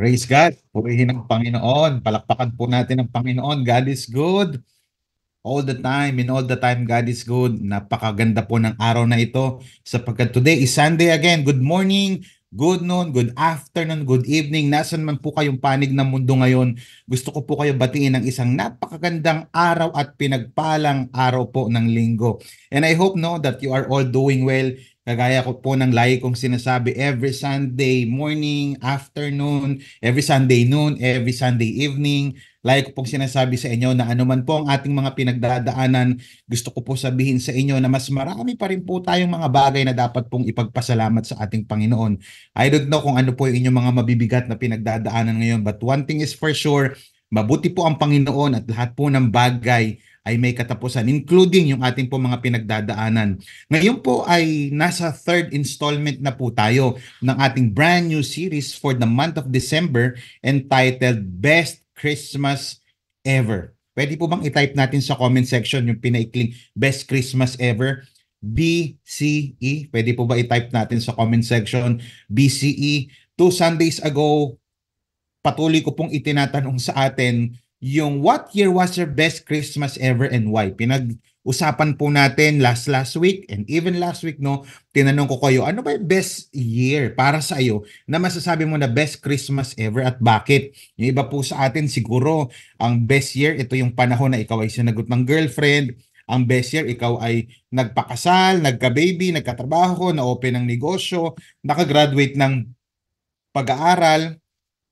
Praise God. Purihin ang Panginoon. Palakpakan po natin ang Panginoon. God is good. All the time, in all the time, God is good. Napakaganda po ng araw na ito sapagkat today is Sunday again. Good morning, good noon, good afternoon, good evening. Nasaan man po kayong panig ng mundo ngayon, gusto ko po kayo batiin ng isang napakagandang araw at pinagpalang araw po ng linggo. And I hope that you are all doing well. Kagaya ko po ng lagi kong sinasabi, every Sunday morning, afternoon, every Sunday noon, every Sunday evening, lagi ko pong sinasabi sa inyo na anuman po ang ating mga pinagdadaanan, gusto ko po sabihin sa inyo na mas marami pa rin po tayong mga bagay na dapat pong ipagpasalamat sa ating Panginoon. I don't know kung ano po yung inyong mga mabibigat na pinagdadaanan ngayon, but one thing is for sure, mabuti po ang Panginoon at lahat po ng bagay ay may katapusan, including yung ating po mga pinagdadaanan. Ngayon po ay nasa third installment na po tayo ng ating brand new series for the month of December entitled Best Christmas Ever. Pwede po bang i-type natin sa comment section yung pinaikling Best Christmas Ever? BCE. Pwede po ba i-type natin sa comment section? BCE. 2 Sundays ago, patuloy ko pong itinatanong sa atin yung what year was your best Christmas ever and why? Pinag-usapan po natin last week and even last week, tinanong ko kayo, ano ba yung best year para sa iyo na masasabi mo na best Christmas ever at bakit? Yung iba po sa atin siguro, ang best year, ito yung panahon na ikaw ay sinagot ng girlfriend, ang best year, ikaw ay nagpakasal, nagka-baby, nagkatrabaho, na-open ng negosyo, nakagraduate ng pag-aaral.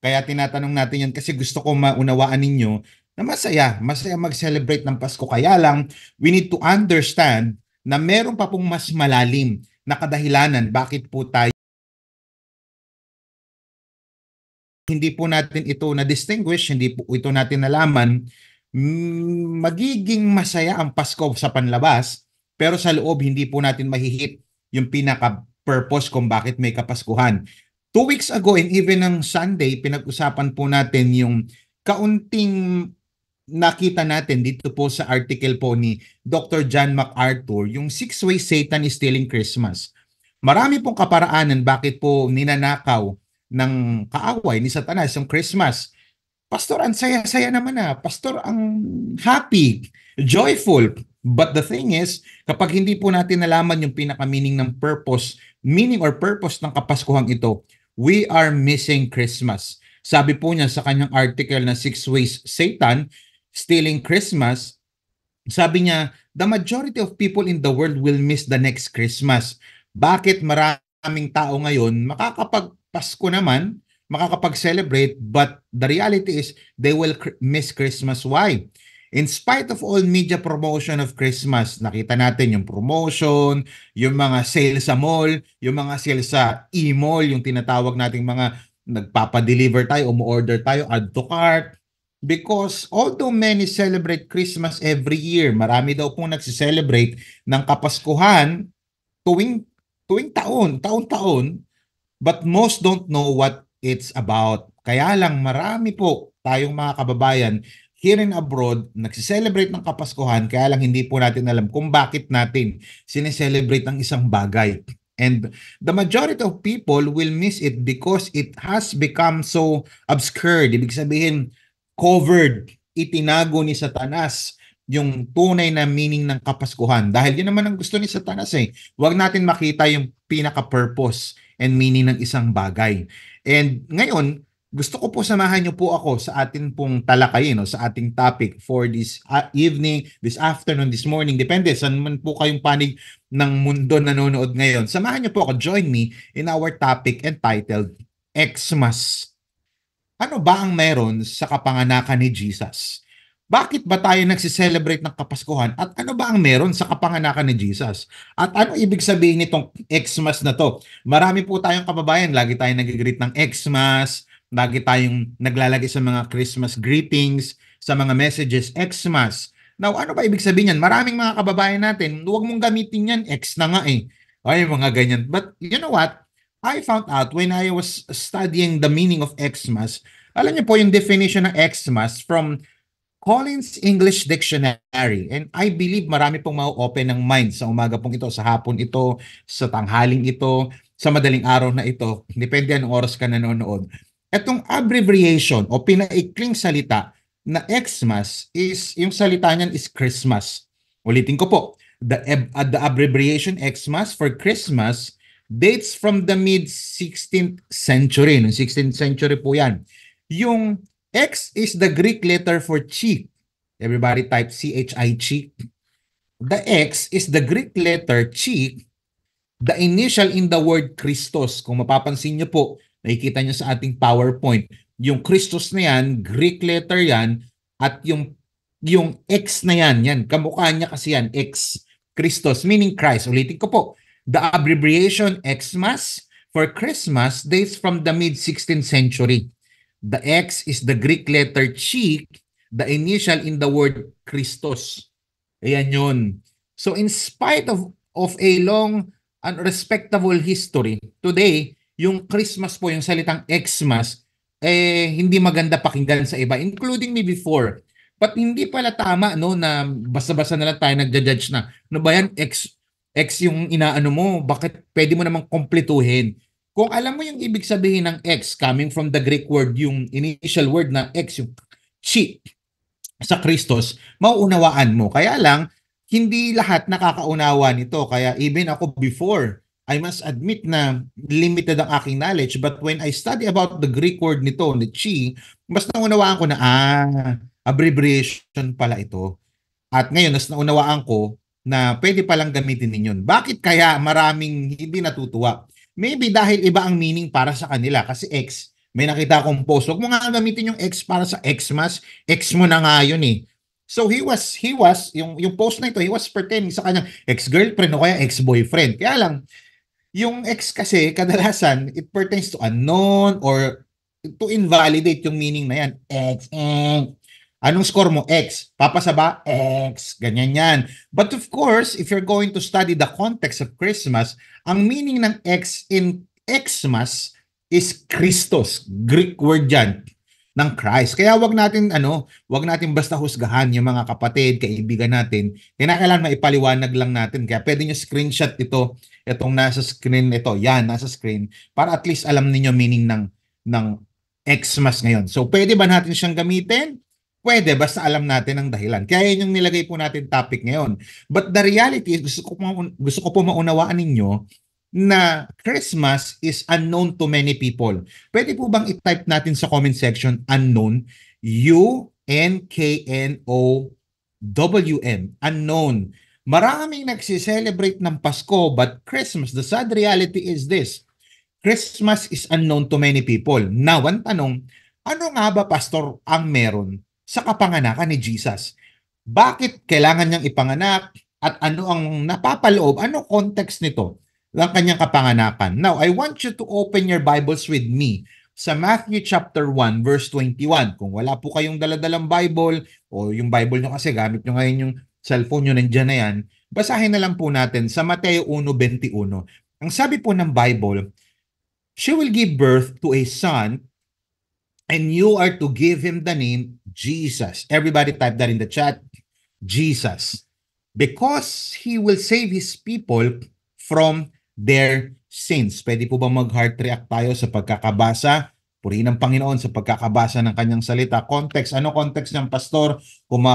Kaya tinatanong natin yan kasi gusto ko maunawaan ninyo na masaya mag-celebrate ng Pasko. Kaya lang, we need to understand na meron pa pong mas malalim na kadahilanan bakit po tayo hindi po natin ito na-distinguish, hindi po ito natin nalaman, magiging masaya ang Pasko sa panlabas, pero sa loob hindi po natin mahihit yung pinaka-purpose kung bakit may Kapaskuhan. 2 weeks ago and even ng Sunday, pinag-usapan po natin yung kaunting nakita natin dito po sa article po ni Dr. John MacArthur, yung 6 ways Satan is stealing Christmas. Marami pong kaparaanan bakit po ninanakaw ng kaaway ni Satanas yung Christmas. Pastor, ang saya-saya naman Pastor, ang happy, joyful. But the thing is, kapag hindi po natin nalaman yung pinaka-meaning ng meaning or purpose ng Kapaskuhang ito, we are missing Christmas. Sabi po niya sa kanyang article na 6 Ways Satan Stealing Christmas, sabi niya, the majority of people in the world will miss the next Christmas. Bakit maraming tao ngayon makakapag-Pasko naman, makakapag-celebrate, but the reality is they will miss Christmas. Why? In spite of all media promotion of Christmas, nakita natin yung promotion, yung mga sale sa mall, yung mga sale sa e-mall, yung tinatawag nating mga nagpapa-deliver tayo, umu-order tayo, add to cart. Because although many celebrate Christmas every year, marami daw pong nagsiselebrate ng Kapaskuhan tuwing taon-taon, but most don't know what it's about. Kaya lang marami po tayong mga kababayan here and abroad, nagsiselebrate ng Kapaskuhan, kaya lang hindi po natin alam kung bakit natin sineselebrate ang isang bagay. And the majority of people will miss it because it has become so obscured. Ibig sabihin, covered, itinago ni Satanas yung tunay na meaning ng Kapaskuhan. Dahil yun naman ang gusto ni Satanas eh. Huwag natin makita yung pinaka-purpose and meaning ng isang bagay. And ngayon, gusto ko po samahan niyo po ako sa atin pong talakayin, sa ating topic for this evening, this afternoon, this morning. Depende saan man po kayong panig ng mundo nanonood ngayon. Samahan niyo po ako, join me in our topic entitled Xmas. Ano ba ang meron sa kapanganakan ni Jesus? Bakit ba tayo nagsiselebrate ng Kapaskuhan at ano ba ang meron sa kapanganakan ni Jesus? At ano ibig sabihin nitong Xmas na to? Marami po tayong kababayan, lagi tayong nag-greet ng Xmas, lagi tayong naglalagay sa mga Christmas greetings, sa mga messages, Xmas. Now, ano ba ibig sabihin yan? Maraming mga kababayan natin, huwag mong gamitin yan, X na nga eh. Ay, mga ganyan. But you know what? I found out when I was studying the meaning of Xmas, alam niyo po yung definition ng Xmas from Collins English Dictionary. And I believe marami pong ma-open ng mind sa umaga pong ito, sa hapon ito, sa tanghaling ito, sa madaling araw na ito. Depende anong oras ka nanonood. Etong abbreviation o pinaikling salita na Xmas is, yung salita niyan is Christmas. Ulitin ko po, the abbreviation Xmas for Christmas dates from the mid-16th century. Noong 16th century po yan. Yung X is the Greek letter for cheek. Everybody type C-H-I, cheek. The X is the Greek letter cheek, the initial in the word Christos. Kung mapapansin nyo po, nakikita nyo sa ating PowerPoint, yung Christos na yan, Greek letter yan, at yung X na yan, kamukha niya kasi yan, X, Christos, meaning Christ. Ulitin ko po, the abbreviation Xmas for Christmas dates from the mid-16th century. The X is the Greek letter chi, the initial in the word Christos. Ayan yun. So in spite of a long and respectable history, today, yung Christmas po, yung salitang Xmas, hindi maganda pakinggan sa iba, including me before. But hindi pala tama, no, na basta-basta na lang tayo nagja-judge na, ano ba yan, X yung inaano mo, bakit pwede mo namang kumpletuhin? Kung alam mo yung ibig sabihin ng X, coming from the Greek word, yung initial word na X, yung chi, sa Christos, mauunawaan mo. Kaya lang, hindi lahat nakakaunawa nito. Kaya even ako before, I must admit na limited ang aking knowledge. But when I study about the Greek word nito, the chi, mas naunawaan ko na, abbreviation pala ito. At ngayon, mas naunawaan ko na pwede palang gamitin ninyon. Bakit kaya maraming hindi natutuwa? Maybe dahil iba ang meaning para sa kanila. Kasi X, may nakita akong post, huwag mo nga gamitin yung X para sa Xmas, X mo na nga yun eh. So he was yung post na ito, he was pertaining sa kanyang ex-girlfriend o kaya ex-boyfriend. Kaya lang, yung X kasi kadalasan, it pertains to unknown or to invalidate yung meaning na yan. X, anong score mo? X. Papasa ba? X. Ganyan yan. But of course, if you're going to study the context of Christmas, ang meaning ng X in Xmas is Christos. Greek word yan ng Christ. Kaya wag natin basta husgahan yung mga kapatid, kaibigan natin. Kailangan maipaliwanag lang natin. Kaya pwede nyo screenshot itong nasa screen ito. Yan, nasa screen para at least alam niyo meaning ng Xmas ngayon. So pwede ba natin siyang gamitin? Pwede, basta alam natin ang dahilan. Kaya yun yung nilagay po natin topic ngayon. But the reality is, gusto ko po maunawaan ninyo na Christmas is unknown to many people. Pwede po bang i-type natin sa comment section, unknown, U-N-K-N-O-W-N, unknown. Maraming nagsiselebrate ng Pasko, but Christmas, the sad reality is this, Christmas is unknown to many people. Now, ang tanong, ano nga ba, Pastor, ang meron sa kapanganakan ni Jesus? Bakit kailangan niyang ipanganak at ano ang napapaloob? Ano context nito ng kanyang kapanganakan? Now, I want you to open your Bibles with me sa Matthew chapter 1 verse 21. Kung wala po kayong daladalang Bible o yung Bible nyo kasi gamit nyo ngayon yung cellphone nyo, nandiyan na yan, basahin na lang po natin sa Mateo 1:21. Ang sabi po ng Bible, she will give birth to a son and you are to give him the name Jesus. Everybody type that in the chat. Jesus. Because he will save his people from their sins. Pwede po ba mag-heart react tayo sa pagkakabasa? Purihin ng Panginoon sa pagkakabasa ng kanyang salita. Context. Ano context ng pastor? Kung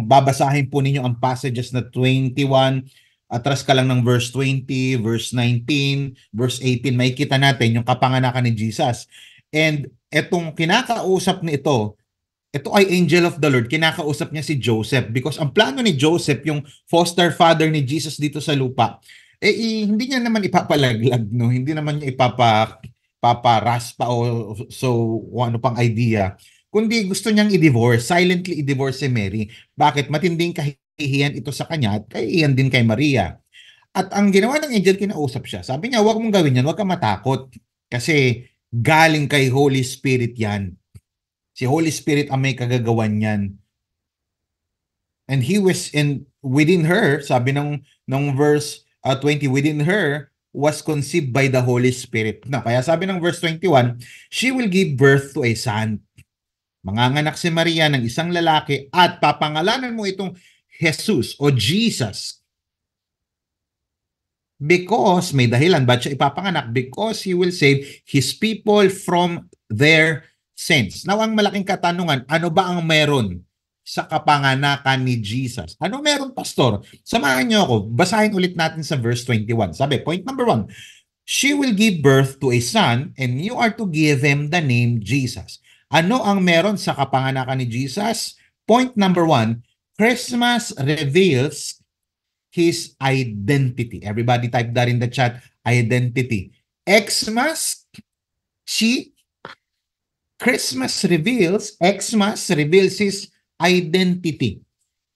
babasahin po ninyo ang passages na 21, atras ka lang ng verse 20, verse 19, verse 18, makikita natin yung kapanganakan ni Jesus. And etong kinakausap nito, ito ay angel of the Lord, kinakausap niya si Joseph because ang plano ni Joseph, yung foster father ni Jesus dito sa lupa, hindi niya naman ipapalaglag, no? Hindi naman niya paparaspa o so ano pang idea. Kundi gusto niyang i-divorce, silently i-divorce si Mary. Bakit? Matinding kahihiyan ito sa kanya at kahihiyan din kay Maria. At ang ginawa ng angel, kinausap siya. Sabi niya, huwag mong gawin yan, huwag ka matakot. Kasi galing kay Holy Spirit yan. Si Holy Spirit ang may kagagawan niyan. And he was within her, sabi ng verse 20, within her was conceived by the Holy Spirit. Na, kaya sabi ng verse 21, she will give birth to a son. Manganganak si Maria ng isang lalaki at papangalanan mo itong Jesus o Jesus. Because, may dahilan, ba't siya ipapanganak? Because He will save His people from their sins. Now, ang malaking katanungan, ano ba ang meron sa kapanganakan ni Jesus? Ano meron, Pastor? Samahan niyo ako. Basahin ulit natin sa verse 21. Sabi, point number 1, she will give birth to a son and you are to give him the name Jesus. Ano ang meron sa kapanganakan ni Jesus? Point number 1, Christmas reveals His identity. Everybody type that in the chat, identity. Xmas, Xmas reveals His identity.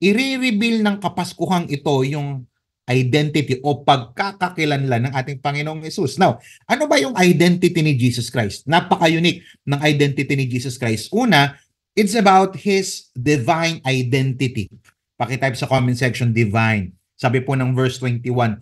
I-reveal ng Kapaskuhang ito yung identity o pagkakakilanlan ng ating Panginoong Hesus. Now, ano ba yung identity ni Jesus Christ? Napaka-unique ng identity ni Jesus Christ. Una, it's about His divine identity. Pakitype sa comment section, divine. Sabi po ng verse 21,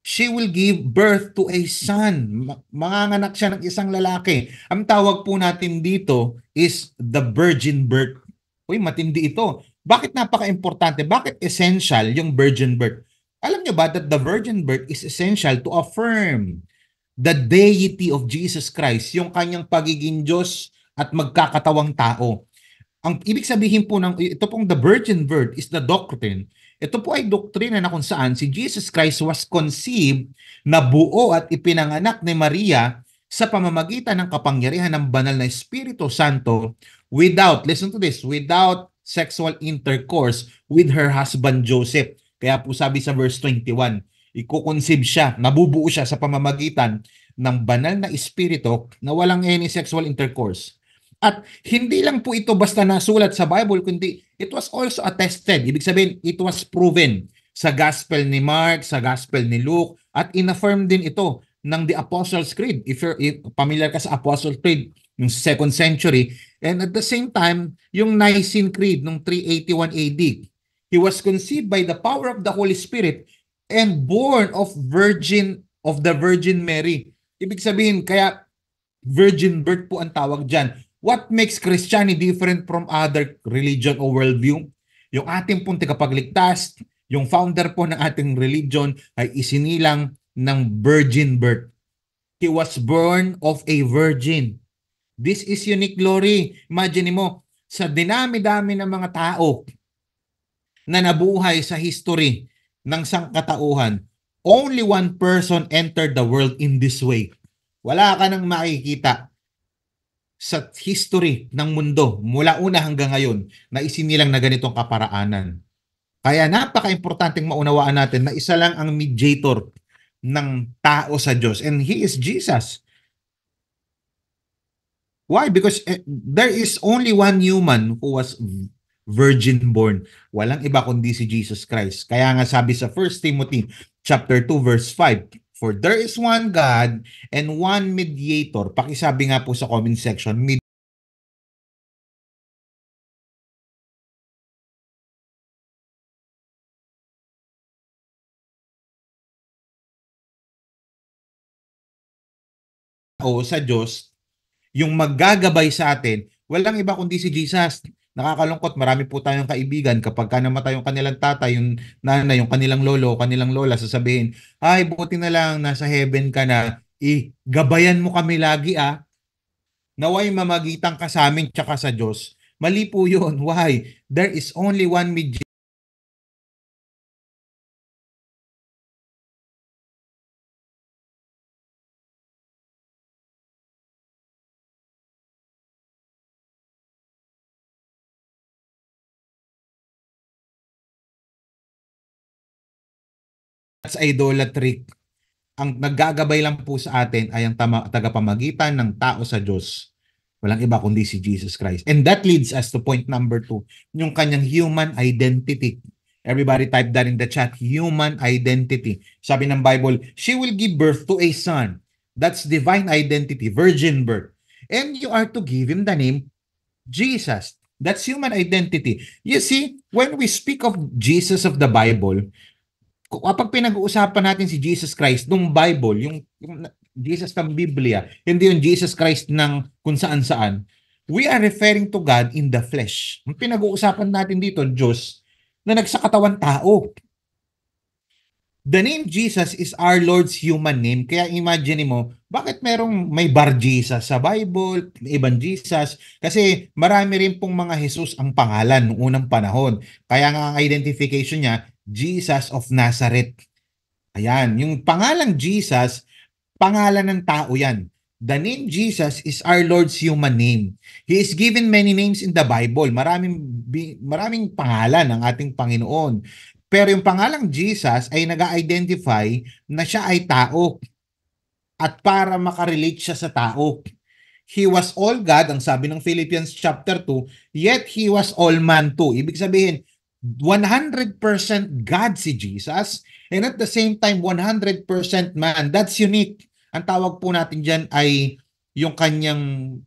she will give birth to a son. Manganganak siya ng isang lalaki. Ang tawag po natin dito is the virgin birth. Uy, matindi ito. Bakit napaka-importante? Bakit essential yung virgin birth? Alam niyo ba that the virgin birth is essential to affirm the deity of Jesus Christ, yung kanyang pagiging Diyos at magkakatawang tao. Ang ibig sabihin po ng ito pong the virgin birth is the doctrine. Ito po ay doktrina na kung saan si Jesus Christ was conceived, na buo at ipinanganak ni Maria sa pamamagitan ng kapangyarihan ng banal na Espiritu Santo without, listen to this, without sexual intercourse with her husband Joseph. Kaya po sabi sa verse 21, iko-conceive siya, nabubuo siya sa pamamagitan ng banal na Espiritu na walang any sexual intercourse. At hindi lang po ito basta nasulat sa Bible, kundi it was also attested. Ibig sabihin, it was proven sa Gospel ni Mark, sa Gospel ni Luke, at inaffirm din ito ng the Apostles' Creed. If familiar ka sa Apostles' Creed, yung 2nd century, and at the same time, yung Nicene Creed, nung 381 AD, He was conceived by the power of the Holy Spirit and born of the Virgin Mary. Ibig sabihin, kaya virgin birth po ang tawag dyan. What makes Christianity different from other religion o worldview? Yung ating pong tagapagligtas, yung founder po ng ating religion ay isinilang ng virgin birth. He was born of a virgin. This is unique glory. Imagine mo, sa dinami-dami ng mga tao na nabuhay sa history ng sangkatauhan, only one person entered the world in this way. Wala ka nang makikita sa history ng mundo mula una hanggang ngayon na isinilang na ganitong kaparaanan. Kaya napaka-importanteng maunawaan natin na isa lang ang mediator ng tao sa Diyos, and He is Jesus. Why? Because there is only one human who was virgin born. Walang iba kundi si Jesus Christ. Kaya nga sabi sa 1 Timothy chapter 2 verse 5, for there is one God and one mediator. Pakisabi nga po sa comment section, o sa Diyos, yung maggagabay sa atin, walang iba kundi si Jesus. Nakakalungkot, marami po tayong kaibigan kapag ka namatay yung kanilang tatay, yung nanay, yung kanilang lolo, kanilang lola, sasabihin, ay buti na lang nasa heaven ka na, gabayan mo kami lagi naway mamagitan ka sa amin tsaka sa Diyos. Mali po yun. Why? There is only one mediator sa idolatry. Ang naggagabay lang po sa atin ay ang tagapamagitan ng tao sa Diyos. Walang iba kundi si Jesus Christ. And that leads us to point number 2, yung kanyang human identity. Everybody type that in the chat, human identity. Sabi ng Bible, she will give birth to a son. That's divine identity, virgin birth. And you are to give him the name Jesus. That's human identity. You see, when we speak of Jesus of the Bible, kapag pinag-uusapan natin si Jesus Christ nung Bible, yung Jesus ng Biblia, hindi yung Jesus Christ ng kung saan-saan, we are referring to God in the flesh. Yung pinag-uusapan natin dito, Diyos na nagsakatawan tao. The name Jesus is our Lord's human name. Kaya imagine mo, bakit may bar Jesus sa Bible, may ibang Jesus? Kasi marami rin pong mga Jesus ang pangalan noong unang panahon. Kaya nga ang identification niya, Jesus of Nazareth. Ayan, yung pangalang Jesus, pangalan ng tao yan. The name Jesus is our Lord's human name. He is given many names in the Bible. Maraming pangalan ng ating Panginoon. Pero yung pangalang Jesus ay nag-identify na siya ay tao at para makarelate siya sa tao. He was all God, ang sabi ng Philippians chapter 2, yet He was all man too. Ibig sabihin, 100% God si Jesus and at the same time 100% man. That's unique. Ang tawag po natin dyan ay yung kanyang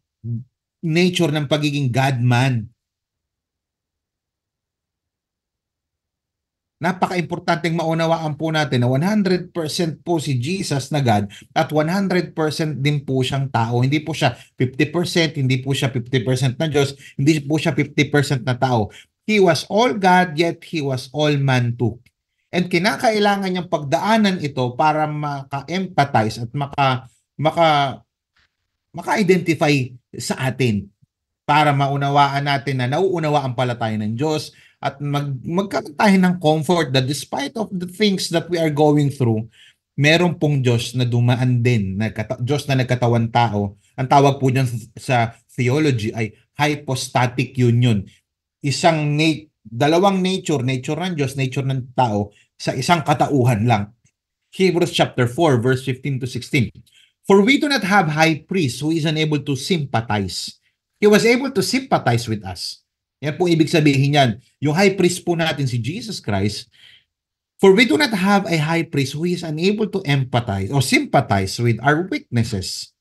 nature ng pagiging God-man. Napaka-importanteng maunawaan po natin na 100% po si Jesus na God at 100% din po siyang tao. Hindi po siya 50%, hindi po siya 50% na Diyos, hindi po siya 50% na tao. He was all God, yet He was all man too. And kinakailangan niyang pagdaanan ito para maka-empathize at maka-identify sa atin para maunawaan natin na nauunawaan pala tayo ng Diyos at magkaroon tayo ng comfort that despite of the things that we are going through, meron pong Diyos na dumaan din, Diyos na nagkatawan tao. Ang tawag po niyan sa theology ay hypostatic union. Dalawang nature ng Diyos, nature ng tao, sa isang katauhan lang. Hebrews chapter 4, verse 15 to 16. For we do not have high priest who is unable to sympathize. He was able to sympathize with us. Yan po ibig sabihin yan. Yung high priest po natin si Jesus Christ, for we do not have a high priest who is unable to empathize or sympathize with our weaknesses.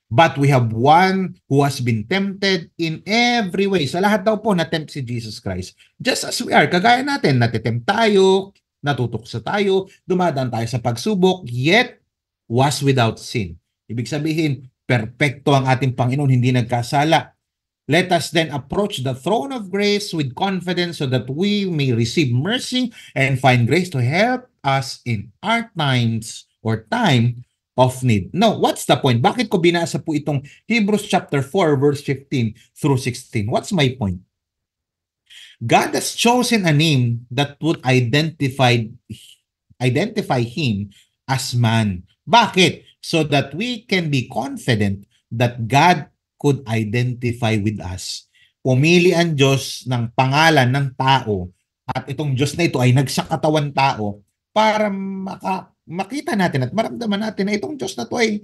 But we have one who has been tempted in every way. Sa lahat daw po na-tempt si Jesus Christ. Just as we are, kagaya natin, natitempt tayo, natutukso tayo, dumadaan tayo sa pagsubok, yet was without sin. Ibig sabihin, perpekto ang ating Panginoon, hindi nagkasala. Let us then approach the throne of grace with confidence so that we may receive mercy and find grace to help us in our times or time of need. No, what's the point? Bakit ko binasa po itong Hebrews chapter 4 verse 15 through 16? What's my point? God has chosen a name that would identify Him as man. Bakit? So that we can be confident that God could identify with us. Pumili ang Diyos ng pangalan ng tao at itong Diyos na ito ay nagsakatawan tao para makita natin at maramdaman natin na itong Diyos na ito ay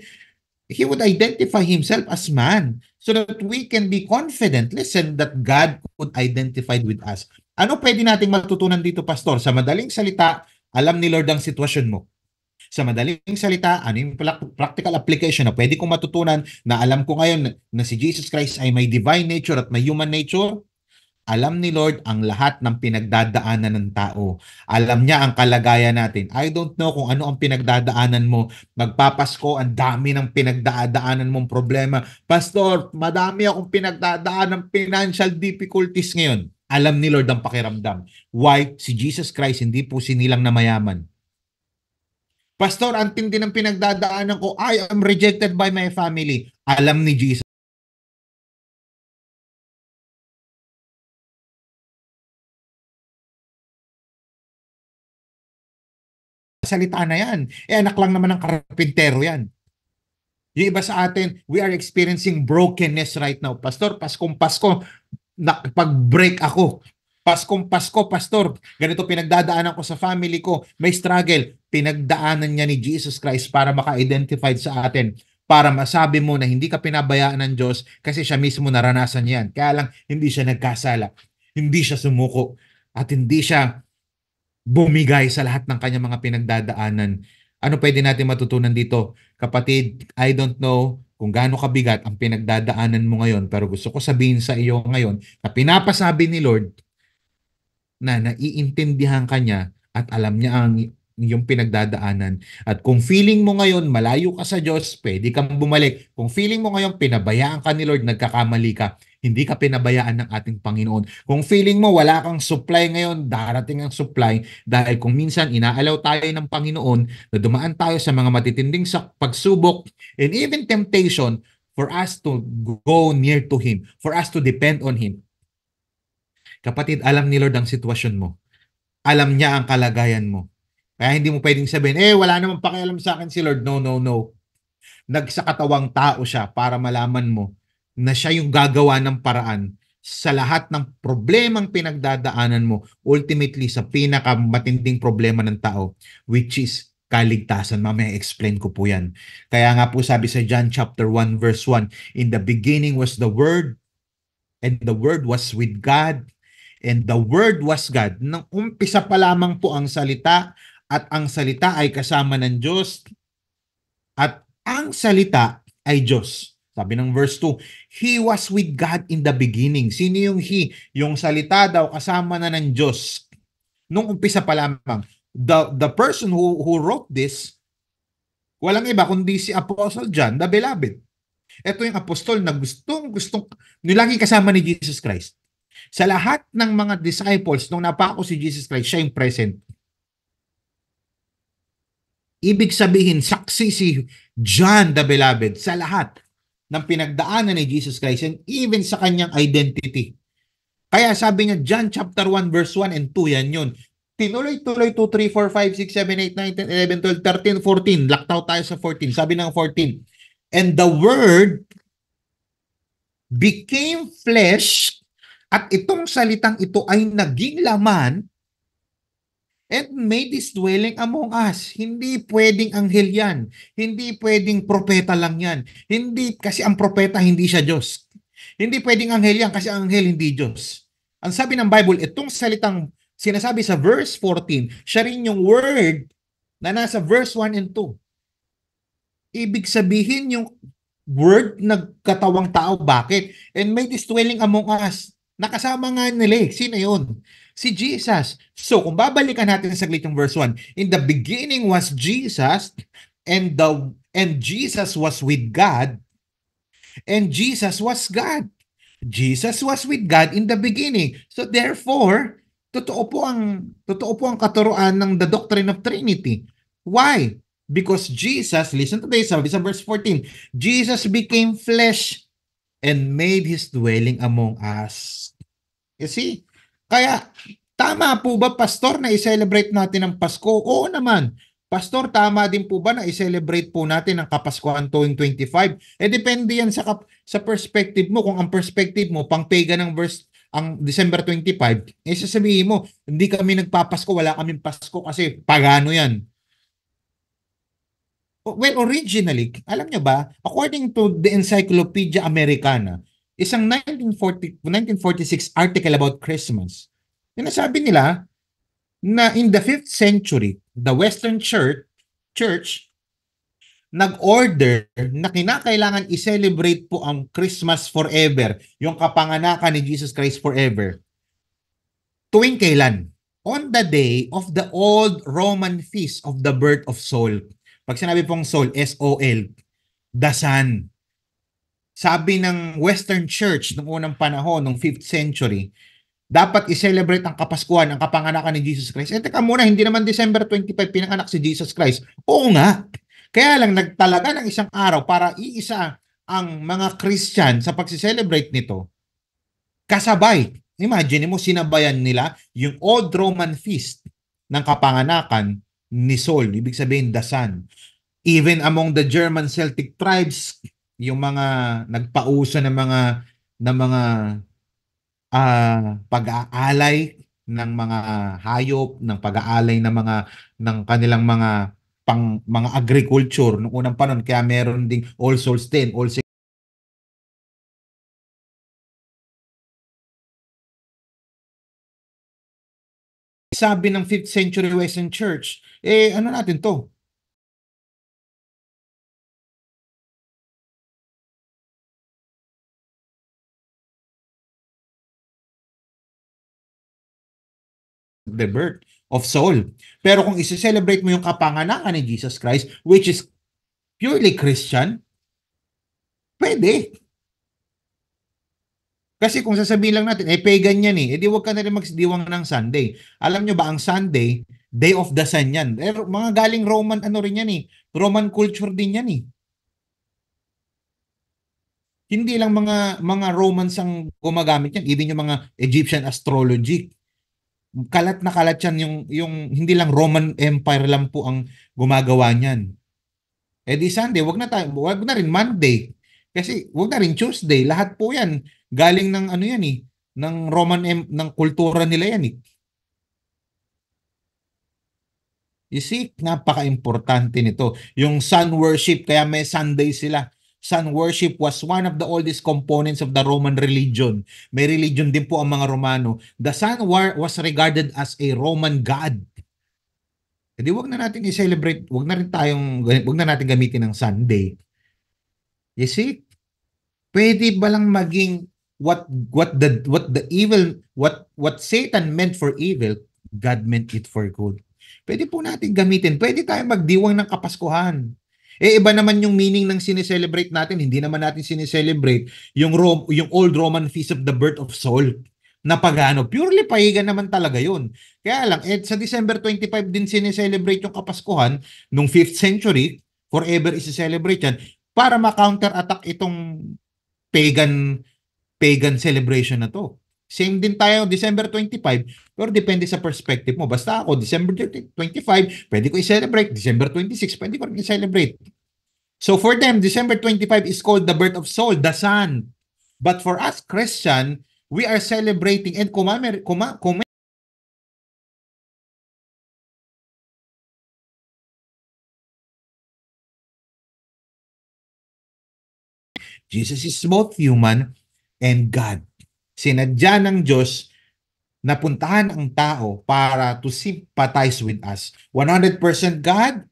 He would identify Himself as man so that we can be confident, listen, that God could identify with us. Ano pwede nating matutunan dito, Pastor? Sa madaling salita, alam ni Lord ang sitwasyon mo. Sa madaling salita, ano yung practical application na pwede kong matutunan na alam ko ngayon na si Jesus Christ ay may divine nature at may human nature? Alam ni Lord ang lahat ng pinagdadaanan ng tao. Alam niya ang kalagayan natin. I don't know kung ano ang pinagdadaanan mo. Magpapasko, ang dami ng pinagdadaanan mong problema. Pastor, madami akong pinagdadaanan ng financial difficulties ngayon. Alam ni Lord ang pakiramdam. Why? Si Jesus Christ hindi po sinilang na mayaman. Pastor, ang tindi ng pinagdadaanan ko, I am rejected by my family. Alam ni Jesus. Salita na yan. Anak lang naman ng karpintero yan. Yung iba sa atin, we are experiencing brokenness right now. Pastor, Paskong Pasko, nakapag-break ako. Paskong Pasko, Pastor, ganito pinagdadaanan ko sa family ko. May struggle. Pinagdaanan niya ni Jesus Christ para maka-identify sa atin. Para masabi mo na hindi ka pinabayaan ng Diyos kasi siya mismo naranasan yan. Kaya lang, hindi siya nagkasala. Hindi siya sumuko. At hindi siya bumigay sa lahat ng kanyang mga pinagdadaanan. Ano pwede natin matutunan dito? Kapatid, I don't know kung gaano kabigat ang pinagdadaanan mo ngayon, pero gusto ko sabihin sa iyo ngayon na pinapasabi ni Lord na naiintindihan ka niya at alam niya ang yung pinagdadaanan. At kung feeling mo ngayon malayo ka sa Diyos, pwede kang bumalik. Kung feeling mo ngayon pinabayaan ka ni Lord, nagkakamali ka, hindi ka pinabayaan ng ating Panginoon. Kung feeling mo wala kang supply ngayon, darating ang supply dahil kung minsan inaalaw tayo ng Panginoon na dumaan tayo sa mga matitinding pagsubok and even temptation for us to go near to Him, for us to depend on Him. Kapatid, alam ni Lord ang sitwasyon mo. Alam niya ang kalagayan mo. Kaya hindi mo pwedeng sabihin, wala namang pakialam sa akin si Lord. No, no, no. Nagsakatawang tao siya para malaman mo na siya yung gagawa ng paraan sa lahat ng problemang pinagdadaanan mo, ultimately sa pinakamatinding problema ng tao, which is kaligtasan. Mamaya explain ko po yan. Kaya nga po sabi sa John chapter 1 verse 1, in the beginning was the Word, and the Word was with God, and the Word was God. Nang umpisa pa lamang po ang salita, at ang salita ay kasama ng Diyos, at ang salita ay Diyos. Sabi ng verse 2, He was with God in the beginning. Sino yung He? Yung salita daw kasama na ng Diyos. Nung umpisa pa lamang. The person who wrote this, walang iba kundi si Apostle John, the beloved. Ito yung apostol na gustong nilaging kasama ni Jesus Christ. Sa lahat ng mga disciples, nung napako si Jesus Christ, siya yung present. Ibig sabihin, saksi si John the Beloved sa lahat ng pinagdaanan ni Jesus Christ and even sa kanyang identity. Kaya sabi niya, John chapter 1 verse 1 and 2, yan yun. Tinuloy-tuloy 2, 3, 4, 5, 6, 7, 8, 9, 10, 11, 12, 13, 14. Laktaw tayo sa 14. Sabi ng 14, and the Word became flesh, at itong salitang ito ay naging laman and made His dwelling among us. Hindi pwedeng anghel yan. Hindi pwedeng propeta lang yan. Hindi, kasi ang propeta hindi siya Diyos. Hindi pwedeng anghel yan kasi ang anghel hindi Diyos. Ang sabi ng Bible, itong salitang sinasabi sa verse 14, siya rin yung word na nasa verse 1 and 2. Ibig sabihin yung word nagkatawang tao. Bakit? And made His dwelling among us. Nakasama nga nila. Sino yun? Si Jesus. So, kung babalikan natin saglit yung verse 1, in the beginning was Jesus, and Jesus was with God, and Jesus was God. Jesus was with God in the beginning. So therefore, totoo po ang katuruan ng the doctrine of Trinity. Why? Because Jesus, listen to this, sabi sa verse 14, Jesus became flesh and made His dwelling among us. You see? Kaya, tama po ba, Pastor, na i-celebrate natin ang Pasko? Oo naman. Pastor, tama din po ba na i-celebrate po natin ang Kapaskuhan tuwing 25? Depende yan sa perspective mo. Kung ang perspective mo, pang pagan ng ang December 25, sasabihin mo, hindi kami nagpapasko, wala kaming Pasko kasi pagano yan. Well, originally, alam nyo ba, according to the Encyclopedia Americana, isang 1946 article about Christmas, sinasabi nila na in the 5th century, the Western Church nag-order na kinakailangan i-celebrate po ang Christmas forever, yung kapanganakan ni Jesus Christ forever. Tuwing kailan? On the day of the old Roman feast of the birth of Sol. Pag sinabi pong Sol, S-O-L, the Sun. Sabi ng Western Church noong unang panahon, noong 5th century, dapat i-celebrate ang Kapaskuhan, ang kapanganakan ni Jesus Christ. Teka muna, hindi naman December 25 pinanganak si Jesus Christ. Oo nga. Kaya lang nagtalaga ng isang araw para iisa ang mga Christian sa pagsi-celebrate nito. Kasabay. Imagine mo, sinabayan nila yung Old Roman feast ng kapanganakan ni Sol. Ibig sabihin, the sun. Even among the German Celtic tribes, yung mga nagpauso ng mga pag-aalay ng mga hayop, ng pag-aalay ng kanilang mga agriculture noong unang panahon, kaya meron ding All Souls 10, All Saints. Sabi ng 5th century Western Church, ano natin to? The birth. of soul. Pero kung isi-celebrate mo yung kapanganakan ni Jesus Christ, which is purely Christian, pwede. Kasi kung sasabihin lang natin, pagan yan eh. Di wag ka na rin magdiwang ng Sunday. Alam nyo ba, ang Sunday, Day of the Sun yan. Mga galing Roman, ano rin yan eh. Roman culture din yan eh. Hindi lang mga Romans ang gumagamit yan, even yung mga Egyptian astrology. Kalat na kalat yan yung hindi lang Roman Empire lang po ang gumagawa niyan. Di Sunday, wag na rin Monday. Kasi wag na rin Tuesday, lahat po yan galing ng ano yan eh, ng ng kultura nila yan eh. You see, napaka-importante nito. Yung sun worship, kaya may Sunday sila. Sun worship was one of the oldest components of the Roman religion. May religion din po ang mga Romano. The sun was regarded as a Roman god. Hindi, wag na natin i-celebrate, wag na natin gamitin ng Sunday. You see, pwede ba lang maging what Satan meant for evil, God meant it for good. Pwede po natin gamitin. Pwede tayo magdiwang ng Kapaskuhan. Iba naman yung meaning ng sineselebrate natin. Hindi naman natin sineselebrate yung old Roman feast of the birth of soul na pagano. Purely pahigan naman talaga yun. Kaya lang, sa December 25 din sineselebrate yung Kapaskuhan nung 5th century. Forever isi-celebrate yan para ma-counter-attack itong pagan celebration na to. Same din tayo December 25, pero depende sa perspective mo. Basta ako, December 25, pwede ko i-celebrate. December 26, pwede ko rin i-celebrate. So for them, December 25 is called the birth of soul, the sun. But for us Christian, we are celebrating and Jesus is both human and God. Sinadya ng Diyos na puntahan ang tao para to sympathize with us. 100% God,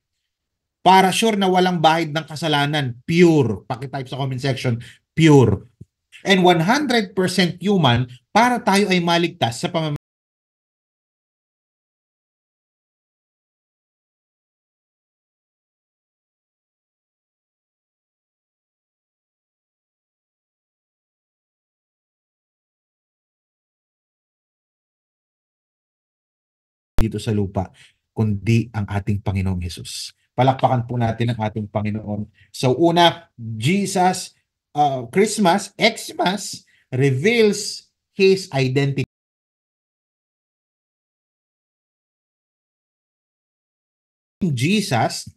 para sure na walang bahid ng kasalanan. Pure. Pakitype sa comment section, pure. And 100% human para tayo ay maligtas sa pamamagitan dito sa lupa, kundi ang ating Panginoong Hesus. Palakpakan po natin ang ating Panginoon. So una, Christmas, Xmas, reveals His identity. Jesus,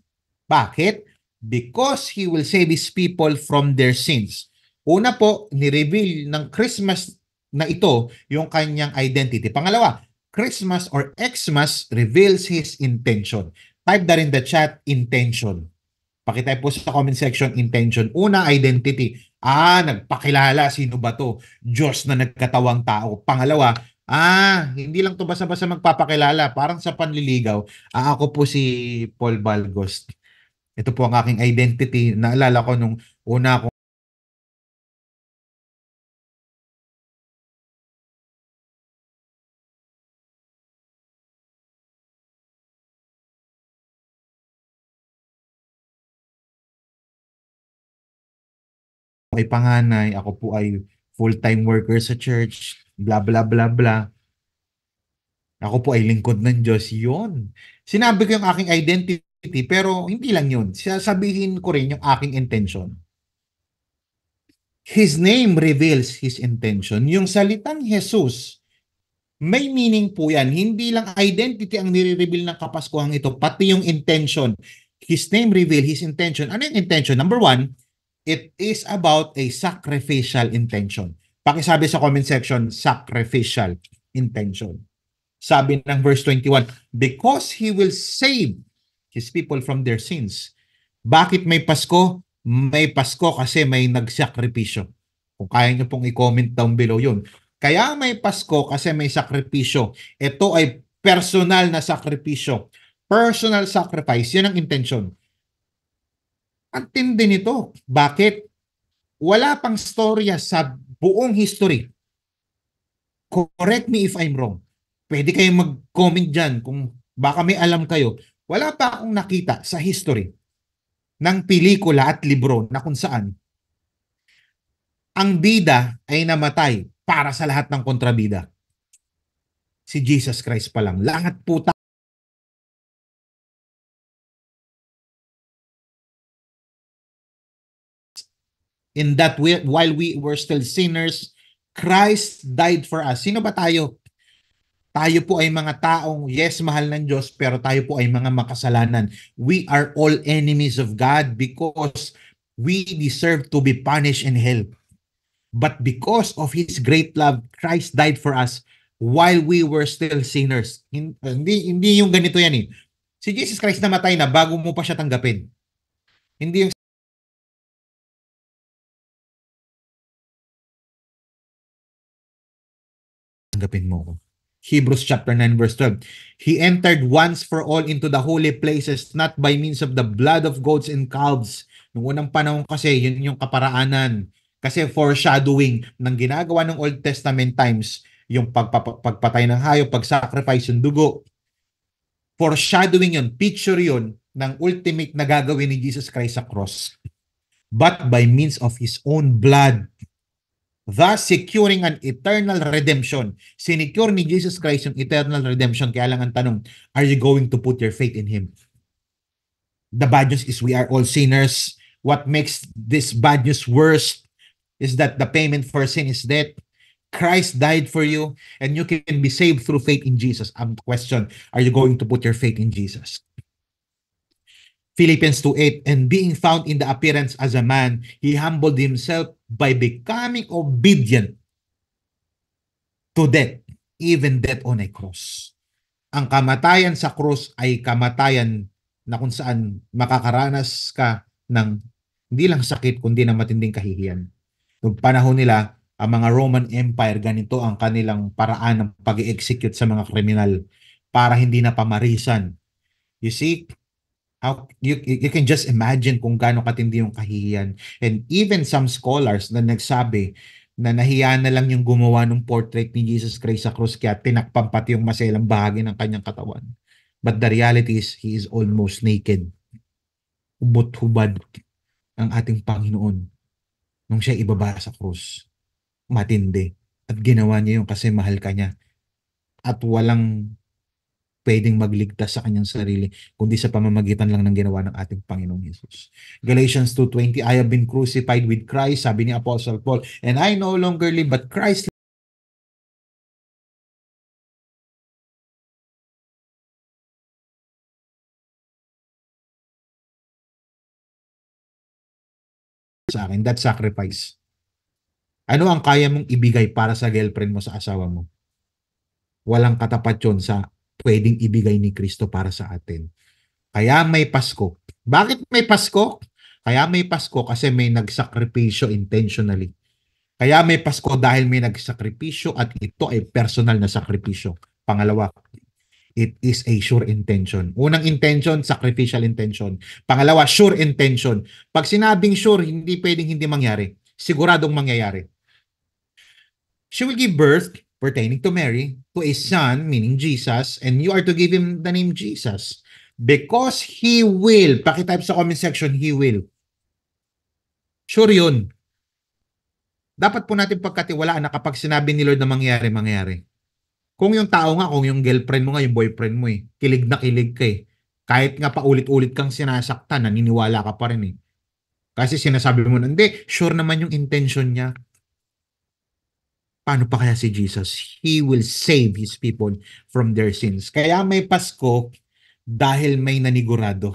bakit? Because He will save His people from their sins. Una po, ni-reveal ng Christmas na ito yung kanyang identity. Pangalawa, Christmas or Xmas reveals His intention. Type that in the chat, intention. Pakitype po sa comment section, intention. Una, identity. Nagpakilala, sino ba to? Diyos na nagkatawang tao. Pangalawa, hindi lang to basta-basta magpapakilala. Parang sa panliligaw. Ako po si Paul Balgos. Ito po ang aking identity. Naalala ko nung una ko ay panganay, ako po ay full-time worker sa church, bla bla bla bla. Ako po ay lingkod ng Diyos. Yun. Sinabi ko yung aking identity, pero hindi lang yun. Sasabihin ko rin yung aking intention. His name reveals His intention. Yung salitang Jesus, may meaning po yan. Hindi lang identity ang nire-reveal ng Kapaskuhan ito, pati yung intention. His name reveals His intention. Ano yung intention? Number one, it is about a sacrificial intention. Pakisabi sa comment section, sacrificial intention. Sabi ng verse 21, because He will save His people from their sins. Bakit may Pasko? May Pasko kasi may nagsakripisyo. Kung kaya nyo pong i-comment down below yun. Kaya may Pasko kasi may sakripisyo. Ito ay personal na sakripisyo. Personal sacrifice. Yan ang intention. Ang tindi nito. Bakit? Wala pang storya sa buong history. Correct me if I'm wrong. Pwede kayong mag-comment dyan kung baka may alam kayo. Wala pa akong nakita sa history ng pelikula at libro na kung saan ang bida ay namatay para sa lahat ng kontrabida. Si Jesus Christ pa lang. Lahat po in that way, while we were still sinners, Christ died for us. Sino ba tayo? Tayo po ay mga taong, yes, mahal ng Diyos, pero tayo po ay mga makasalanan. We are all enemies of God because we deserve to be punished in hell. But because of His great love, Christ died for us while we were still sinners. Hindi yung ganito yan eh. Si Jesus Christ namatay na bago mo pa siya tanggapin. Hindi yung tanggapin mo ko. Hebrews chapter 9 verse 12. He entered once for all into the holy places, not by means of the blood of goats and calves. Noong unang panahon kasi, yun yung kaparaanan. Kasi foreshadowing ng ginagawa ng Old Testament times, yung pagpatay ng hayop, pag-sacrifice yung dugo. Foreshadowing yun, picture yun ng ultimate na gagawin ni Jesus Christ sa cross. But by means of His own blood, thus securing an eternal redemption. Sinecure ni Jesus Christ yung eternal redemption. Kaya lang ang tanong, are you going to put your faith in Him? The bad news is we are all sinners. What makes this bad news worse is that the payment for sin is death. Christ died for you and you can be saved through faith in Jesus. Question, are you going to put your faith in Jesus? Philippians 2:8, and being found in the appearance as a man, He humbled Himself by becoming obedient to death, even death on a cross. Ang kamatayan sa cross ay kamatayan na kung saan makakaranas ka ng hindi lang sakit, kundi ng matinding kahihiyan. Noong panahon nila, ang mga Roman Empire, ganito ang kanilang paraan ng pag-execute sa mga kriminal para hindi na pamarisan. You see, how you can just imagine kung gaano katindi yung kahihiyan. And even some scholars na nagsabi na nahiya na lang yung gumawa ng portrait ni Jesus Christ sa krus kaya tinakpan pati yung maselang bahagi ng kanyang katawan. But the reality is, He is almost naked. Ubot-hubad ang ating Panginoon nung siya ibaba sa krus. Matindi. At ginawa niya yun kasi mahal ka niya. At walang pwedeng magligtas sa kanyang sarili, kundi sa pamamagitan lang ng ginawa ng ating Panginoong Jesus. Galatians 2:20, I have been crucified with Christ, sabi ni Apostle Paul, and I no longer live, but Christ sa akin, that sacrifice. Ano ang kaya mong ibigay para sa girlfriend mo, sa asawa mo? Walang katapat yun sa pwedeng ibigay ni Kristo para sa atin. Kaya may Pasko. Bakit may Pasko? Kaya may Pasko kasi may nagsakripisyo intentionally. Kaya may Pasko dahil may nagsakripisyo at ito ay personal na sakripisyo. Pangalawa, it is a sure intention. Unang intention, sacrificial intention. Pangalawa, sure intention. Pag sinabing sure, hindi pwedeng hindi mangyari. Siguradong mangyayari. She will give birth, pertaining to Mary, to a son, meaning Jesus, and you are to give him the name Jesus. Because He will, pakitype sa comment section, He will. Sure yun. Dapat po natin pagkatiwalaan na kapag sinabi ni Lord na mangyari, mangyari. Kung yung tao nga, kung yung girlfriend mo nga, yung boyfriend mo kilig na kilig ka Kahit nga paulit-ulit kang sinasaktan, naniniwala ka pa rin Kasi sinasabi mo na, hindi, sure naman yung intention niya. Paano pa kaya si Jesus? He will save His people from their sins. Kaya may Pasko dahil may nanigurado.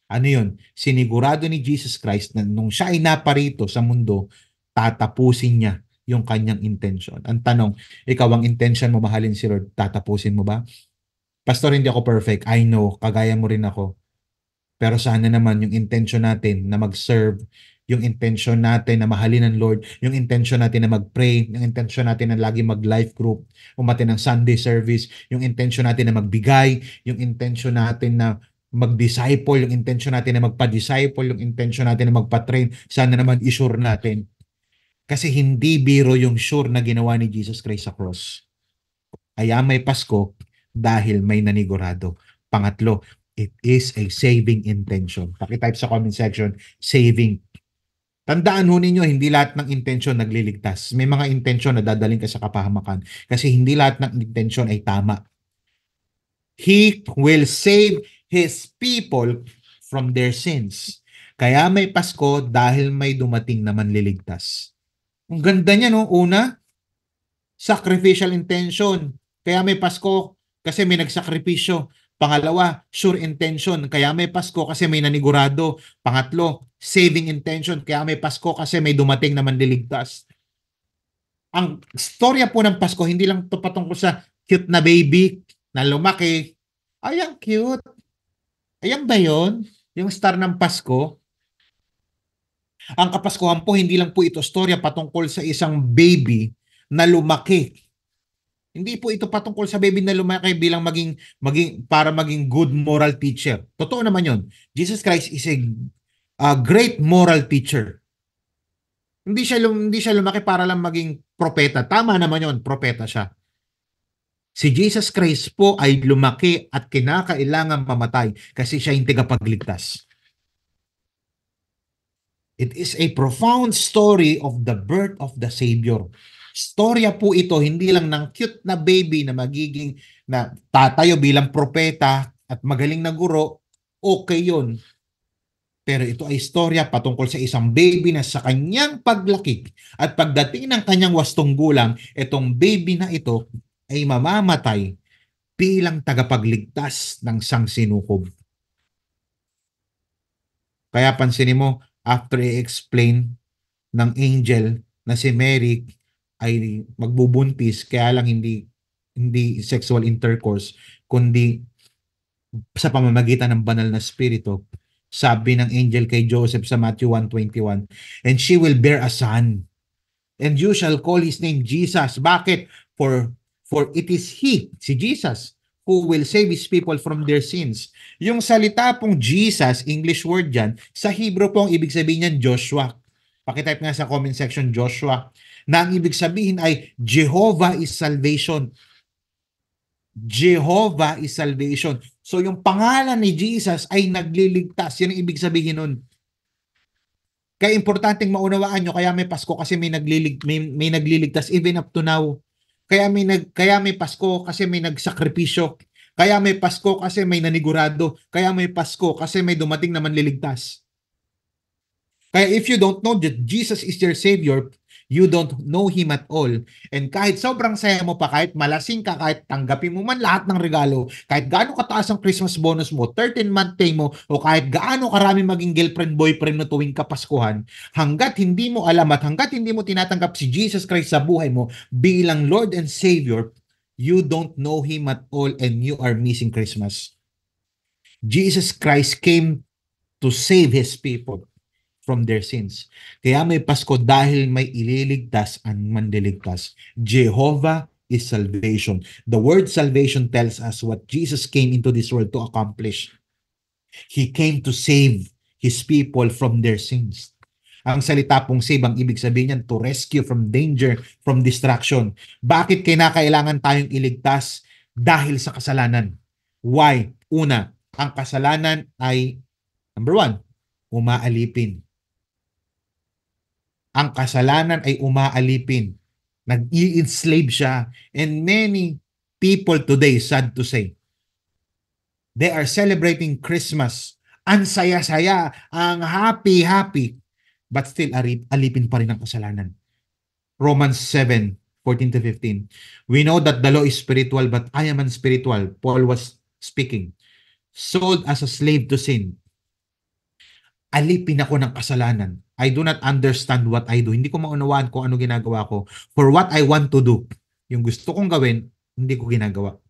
Ano yun? Sinigurado ni Jesus Christ na nung siya ay naparito sa mundo, tatapusin niya yung kanyang intention. Ang tanong, ikaw ang intention mo mahalin si Lord, tatapusin mo ba? Pastor, hindi ako perfect. I know, kagaya mo rin ako. Pero sana naman yung intention natin na mag-serve, yung intention natin na mahalin ng Lord, yung intention natin na mag-pray, yung intention natin na lagi mag-life group, umatin ng Sunday service, yung intention natin na magbigay, yung intention natin na mag-disciple, yung intention natin na magpa-disciple, yung intention natin na magpa-train, sana naman i-sure natin. Kasi hindi biro yung sure na ginawa ni Jesus Christ sa cross. Kaya may Pasko dahil may nanigurado. Pangatlo, it is a saving intention. Pakitype sa comment section, saving. Tandaan ho ninyo, hindi lahat ng intensyon nagliligtas. May mga intensyon na dadaling ka sa kapahamakan kasi hindi lahat ng intensyon ay tama. He will save His people from their sins. Kaya may Pasko dahil may dumating na manliligtas. Ang ganda niya, no? Una, sacrificial intention. Kaya may Pasko kasi may nagsakripisyo. Pangalawa, sure intention. Kaya may Pasko kasi may nanigurado. Pangatlo, saving intention. Kaya may Pasko kasi may dumating na manliligtas. Ang storya po ng Pasko, hindi lang ito patungkol sa cute na baby na lumaki. Ay, ang cute. Ayan ba yun? Yung star ng Pasko? Ang Kapaskuhan po, hindi lang po ito storya patungkol sa isang baby na lumaki. Hindi po ito patungkol sa baby na lumaki bilang para maging good moral teacher. Totoo naman yun. Jesus Christ is a great moral teacher. Hindi siya lumaki para lang maging propeta. Tama naman yun, propeta siya. Si Jesus Christ po ay lumaki at kinakailangan mamatay kasi siya yung tagapagligtas. It is a profound story of the birth of the Savior. Storya po ito, hindi lang ng cute na baby na magiging na tatayo bilang propeta at magaling na guro, okay yun. Pero ito ay istorya patungkol sa isang baby na sa kanyang paglaki at pagdating ng kanyang wastong gulang, itong baby na ito ay mamamatay bilang tagapagligtas ng sangsinukob. Kaya pansinin mo, after i-explain ng angel na si Mary ay magbubuntis, kaya lang hindi sexual intercourse, kundi sa pamamagitan ng banal na spirito, sabi ng angel kay Joseph sa Matthew 1:21, and she will bear a son, and you shall call his name Jesus. Bakit? For it is he, si Jesus, who will save his people from their sins. Yung salita pong Jesus, English word dyan, sa Hebrew pong ibig sabihin niyan Joshua. Pakitype nga sa comment section, Joshua, na ang ibig sabihin ay Jehovah is salvation. Jehovah is salvation. So yung pangalan ni Jesus ay nagliligtas. Yan ang ibig sabihin nun. Kaya importanteng maunawaan nyo, kaya may Pasko kasi may nagliligtas even up to now. Kaya may Pasko kasi may nagsakripisyo. Kaya may Pasko kasi may nanigurado. Kaya may Pasko kasi may dumating na manliligtas. Kaya if you don't know that Jesus is your Savior, you don't know Him at all. And kahit sobrang saya mo pa, kahit malasing ka, kahit tanggapin mo man lahat ng regalo, kahit gaano kataas ang Christmas bonus mo, 13-month pay mo, o kahit gaano karami maging girlfriend-boyfriend mo tuwing Kapaskuhan, hanggat hindi mo alam at hanggat hindi mo tinatanggap si Jesus Christ sa buhay mo bilang Lord and Savior, you don't know Him at all and you are missing Christmas. Jesus Christ came to save His people from their sins. Kaya may Pasko dahil may ililigtas ang manliligtas. Jehovah is salvation. The word salvation tells us what Jesus came into this world to accomplish. He came to save His people from their sins. Ang salita pong save, ang ibig sabihin niyan, to rescue from danger, from destruction. Bakit kinakailangan tayong iligtas? Dahil sa kasalanan. Why? Una, ang kasalanan ay, number one, umaalipin. Ang kasalanan ay umaalipin. Nag-i-enslave siya. And many people today, sad to say, they are celebrating Christmas. Ang saya-saya, ang happy-happy, but still alipin pa rin ang kasalanan. Romans 7:14-15. We know that the law is spiritual, but I am unspiritual. Paul was speaking. Sold as a slave to sin. Alipin ako ng kasalanan. I do not understand what I do. Hindi ko maunawaan kung ano ginagawa ko. For what I want to do, yung gusto kong gawin, hindi ko ginagawa.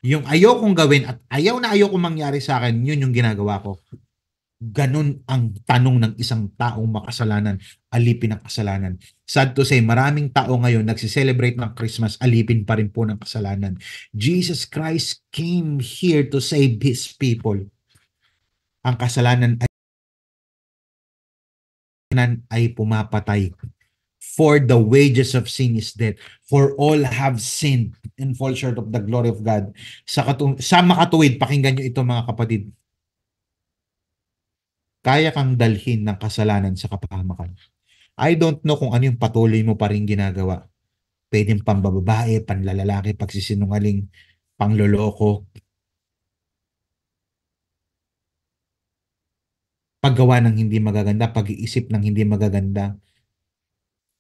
Yung ayaw kong gawin at ayaw kong mangyari sa akin, yun yung ginagawa ko. Ganun ang tanong ng isang taong makasalanan, alipin ng kasalanan. Sad to say, maraming tao ngayon nagsiselebrate ng Christmas, alipin pa rin po ng kasalanan. Jesus Christ came here to save His people. Ang kasalanan ay pumapatay. For the wages of sin is death. For all have sinned and fall short of the glory of God. Sa makatuwid, pakinggan nyo ito mga kapatid. Kaya kang dalhin ng kasalanan sa kapahamakan. I don't know kung ano yung patuloy mo pa rin ginagawa. Pwedeng pambababae, panlalalaki, pagsisinungaling, pangloloko, paggawa ng hindi magaganda, pag-iisip ng hindi magaganda.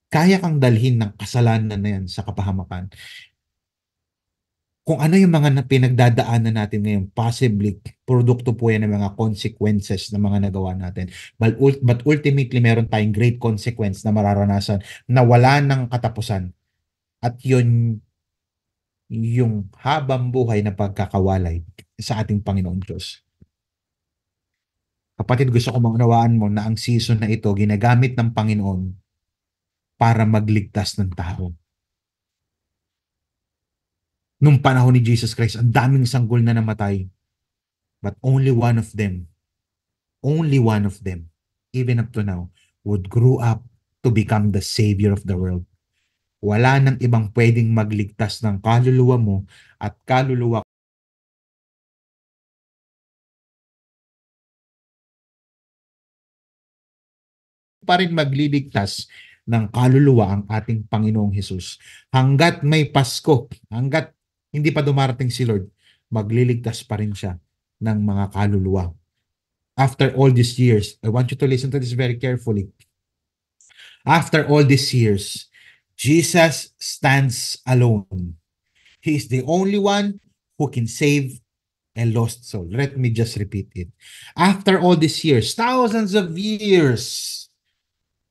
Kaya kang dalhin ng kasalanan na yan sa kapahamakan. Kung ano yung mga pinagdadaanan natin ngayon, possibly, produkto po yan ng mga consequences ng mga nagawa natin. But ultimately, meron tayong great consequence na mararanasan na wala ng katapusan. At yun yung habang buhay na pagkakawalay sa ating Panginoon Diyos. Kapatid, gusto ko maunawaan mo na ang season na ito ginagamit ng Panginoon para magligtas ng tao. Nung panahon ni Jesus Christ, ang daming sanggol na namatay. But only one of them, even up to now, would grow up to become the Savior of the world. Wala nang ibang pwedeng magligtas ng kaluluwa mo at kaluluwa pa rin magliligtas ng kaluluwa ang ating Panginoong Hesus. Hanggat may Pasko, hanggat hindi pa dumarating si Lord, magliligtas pa rin siya ng mga kaluluwa. After all these years, I want you to listen to this very carefully. After all these years, Jesus stands alone. He is the only one who can save a lost soul. Let me just repeat it. After all these years, thousands of years,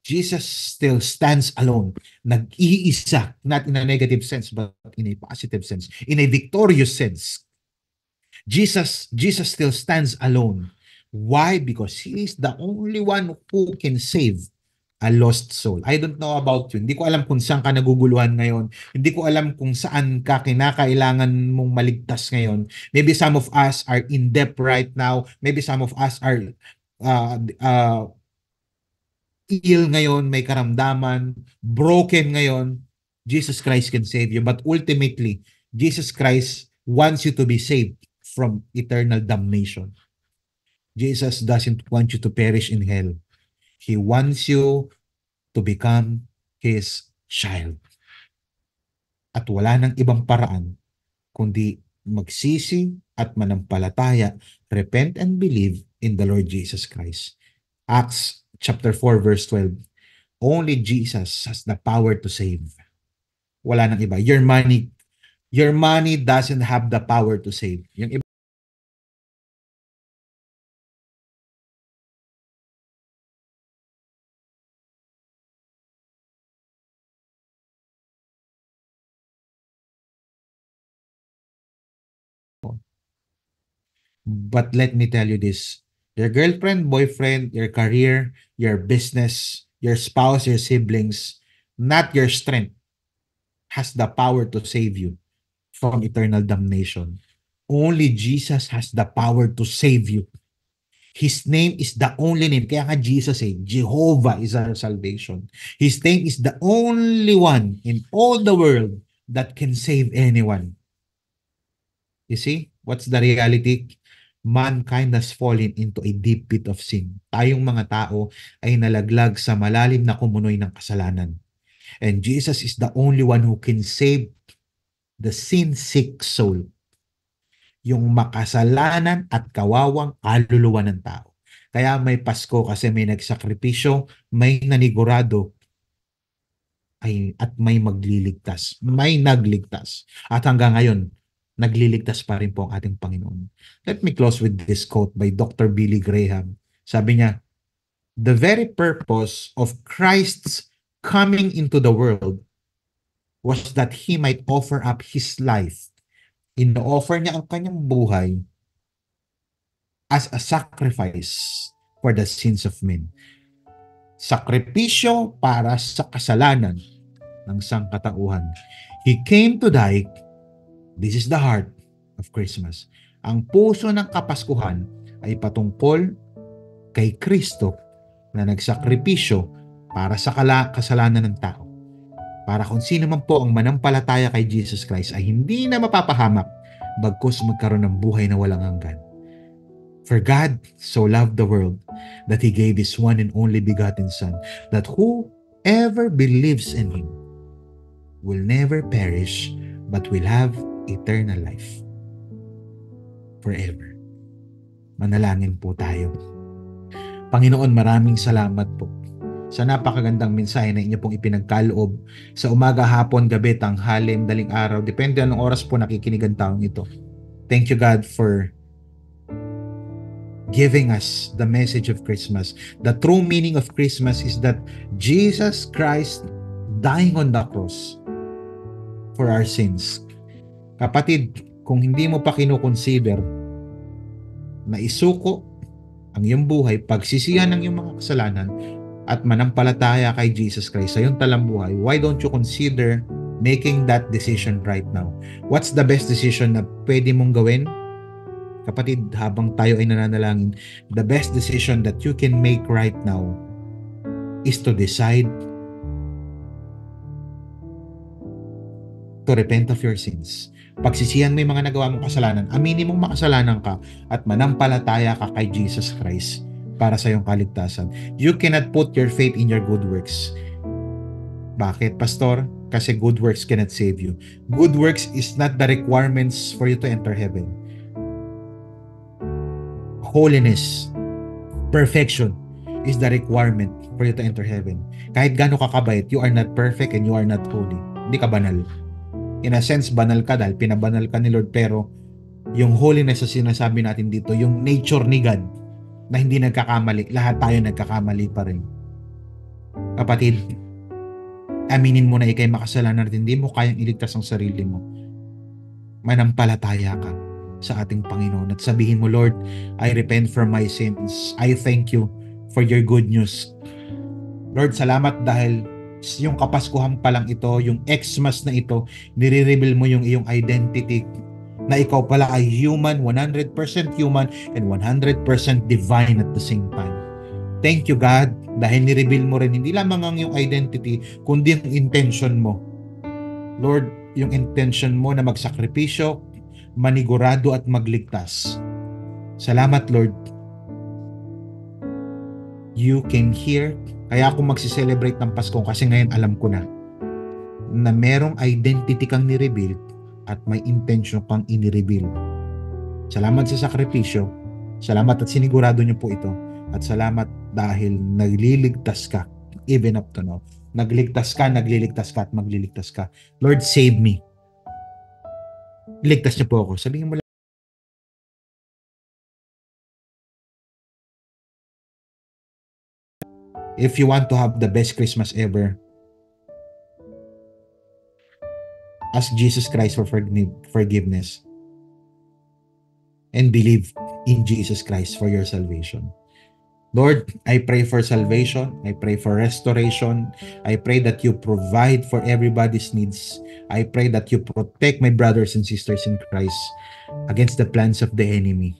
Jesus still stands alone. Nag-iisa, not in a negative sense, but in a positive sense, in a victorious sense. Jesus still stands alone. Why? Because He is the only one who can save a lost soul. I don't know about you. Hindi ko alam kung saan ka naguguluhan ngayon. Hindi ko alam kung saan ka kinakailangan mong maligtas ngayon. Maybe some of us are in debt right now. Maybe some of us are ill ngayon, may karamdaman, broken ngayon. Jesus Christ can save you. But ultimately, Jesus Christ wants you to be saved from eternal damnation. Jesus doesn't want you to perish in hell. He wants you to become His child. At wala nang ibang paraan kundi magsisi at manampalataya, repent and believe in the Lord Jesus Christ. Acts chapter 4 verse 12. Only Jesus has the power to save. Wala nang iba. Your money doesn't have the power to save. Yung iba, but let me tell you this. Your girlfriend, boyfriend, your career, your business, your spouse, your siblings, not your strength, has the power to save you from eternal damnation. Only Jesus has the power to save you. His name is the only name. Kaya nga Jesus Jehovah is our salvation. His name is the only one in all the world that can save anyone. You see, what's the reality? Mankind has fallen into a deep pit of sin. Tayong mga tao ay nalaglag sa malalim na kumunoy ng kasalanan. And Jesus is the only one who can save the sin-sick soul. Yung makasalanan at kawawang kaluluwa ng tao. Kaya may Pasko kasi may nagsakripisyo, may nanigurado, at may magliligtas. May nagligtas. At hanggang ngayon, nagliligtas pa rin po ang ating Panginoon. Let me close with this quote by Dr. Billy Graham. Sabi niya, the very purpose of Christ's coming into the world was that He might offer up His life. Ino-offer niya ang kanyang buhay as a sacrifice for the sins of men. Sakripisyo para sa kasalanan ng sangkatauhan. He came to die. This is the heart of Christmas. Ang puso ng Kapaskuhan ay patungkol kay Kristo na nagsakripisyo para sa kasalanan ng tao. para kung sino man po ang manampalataya kay Jesus Christ ay hindi na mapapahamak, bagkus magkaroon ng buhay na walang hanggan. For God so loved the world that He gave His one and only begotten Son, that whoever believes in Him will never perish, but will have eternal life forever. Manalangin po tayo. Panginoon, maraming salamat po sa napakagandang mensahe na inyo pong ipinagkaloob sa umaga, hapon, gabi, tanghali, madaling araw. Depende anong oras po nakikinig ang taong ito. Thank you, God, for giving us the message of Christmas. The true meaning of Christmas is that Jesus Christ dying on the cross for our sins. Kapatid, kung hindi mo pa kinukonsider na isuko ang iyong buhay, pagsisihan ng iyong mga kasalanan, at manampalataya kay Jesus Christ sa iyong talambuhay, why don't you consider making that decision right now? What's the best decision na pwede mong gawin? Kapatid, habang tayo ay nananalangin, the best decision that you can make right now is to decide to repent of your sins. Pagsisihan mo yung mga nagawa mong kasalanan, aminin mong makasalanan ka at manampalataya ka kay Jesus Christ para sa iyong kaligtasan. You cannot put your faith in your good works. Bakit, Pastor? Kasi good works cannot save you. Good works is not the requirements for you to enter heaven. Holiness, perfection is the requirement for you to enter heaven. Kahit gaano ka kabait, you are not perfect and you are not holy. Hindi ka banal. In a sense, banal ka dahil pinabanal ka ni Lord, pero yung holiness na sinasabi natin dito, yung nature ni God na hindi nagkakamali, lahat tayo nagkakamali pa rin. Kapatid, aminin mo na ikay makasalanan at hindi mo kayang iligtas ang sarili mo. Manampalataya ka sa ating Panginoon at sabihin mo, Lord, I repent from my sins. I thank you for your good news. Lord, salamat dahil yung kapaskuhan pa lang ito, yung Xmas na ito, nire-reveal mo yung iyong identity na ikaw pala ay human, 100% human and 100% divine at the same time. Thank you, God, dahil ni-reveal mo rin hindi lamang ang iyong identity, kundi ang intention mo. Lord, yung intention mo na magsakripisyo, manigurado at magligtas. Salamat, Lord. You came here. Kaya ako magsiselebrate ng Pasko kasi ngayon alam ko na merong identity kang ni-reveal at may intention kang ini-reveal. Salamat sa sakripisyo. Salamat at sinigurado niyo po ito. At salamat dahil nagliligtas ka even up to now. Nagliligtas ka at magliligtas ka. Lord, save me. Iligtas niyo po ako. Sabihin mo lang. If you want to have the best Christmas ever, ask Jesus Christ for forgiveness and believe in Jesus Christ for your salvation. Lord, I pray for salvation. I pray for restoration. I pray that you provide for everybody's needs. I pray that you protect my brothers and sisters in Christ against the plans of the enemy.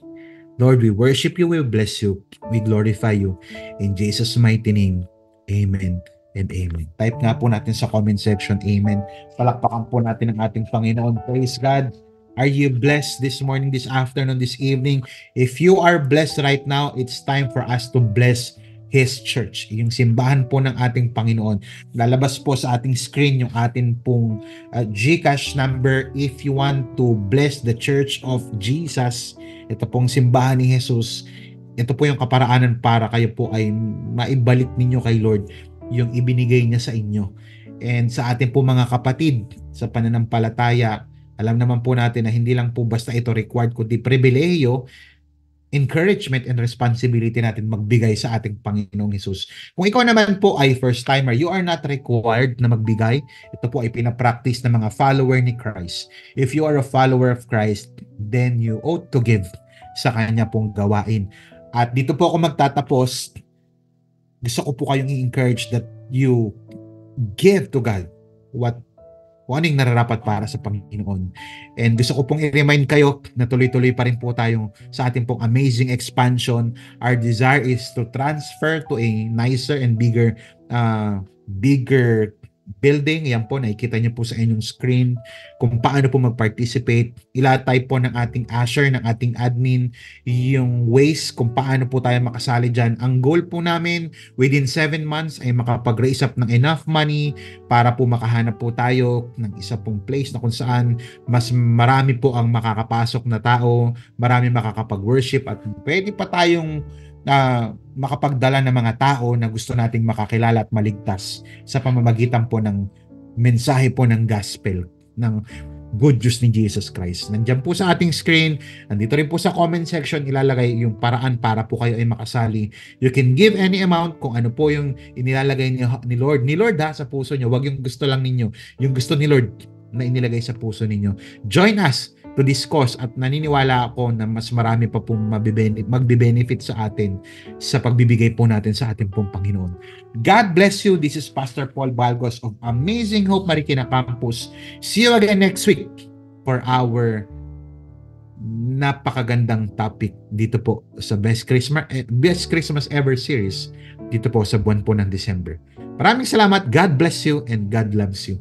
Lord, we worship you, we bless you, we glorify you. In Jesus' mighty name, amen and amen. Type nga po natin sa comment section, amen. Palakpakan po natin ang ating Panginoon. Praise God. Are you blessed this morning, this afternoon, this evening? If you are blessed right now, it's time for us to bless His church, yung simbahan po ng ating Panginoon. Lalabas po sa ating screen yung ating pong GCash number if you want to bless the Church of Jesus. Ito pong simbahan ni Jesus. Ito po yung kaparaanan para kayo po ay maibalik ninyo kay Lord yung ibinigay niya sa inyo. And sa ating po mga kapatid sa pananampalataya, alam naman po natin na hindi lang po basta ito required, kundi pribilehiyo, encouragement and responsibility natin magbigay sa ating Panginoong Hesus. Kung ikaw naman po ay first timer, you are not required na magbigay. Ito po ay pinapractice ng mga follower ni Christ. If you are a follower of Christ, then you ought to give sa kanya pong gawain. At dito po ako magtatapos. Gusto ko po kayong i-encourage that you give to God kung anong nararapat para sa Panginoon. And gusto ko pong i-remind kayo na tuloy-tuloy pa rin po tayo sa ating pong amazing expansion. Our desire is to transfer to a nicer and bigger building. Yan po, nakikita niyo po sa inyong screen kung paano po mag-participate. Ilatay po ng ating usher, ng ating admin, yung ways kung paano po tayo makasali dyan. Ang goal po namin, within 7 months ay makapag-raise up ng enough money para po makahanap po tayo ng isa pong place na kung saan mas marami po ang makakapasok na tao, marami makakapag-worship at pwede pa tayong makapagdala ng mga tao na gusto nating makakilala at maligtas sa pamamagitan po ng mensahe po ng gospel, ng good news ni Jesus Christ. Nandiyan po sa ating screen, nandito rin po sa comment section, ilalagay yung paraan para po kayo ay makasali. You can give any amount kung ano po yung inilalagay ni Lord. Ni Lord sa puso nyo, wag yung gusto lang ninyo. Yung gusto ni Lord na inilagay sa puso ninyo. Join us to this cause at naniniwala ako na mas marami pa pong magbe-benefit sa atin sa pagbibigay po natin sa ating pong Panginoon. God bless you. This is Pastor Paul Balgos of Amazing Hope Marikina Campus. See you again next week for our napakagandang topic dito po sa Best Christmas Ever series dito po sa buwan po ng December. Maraming salamat. God bless you and God loves you.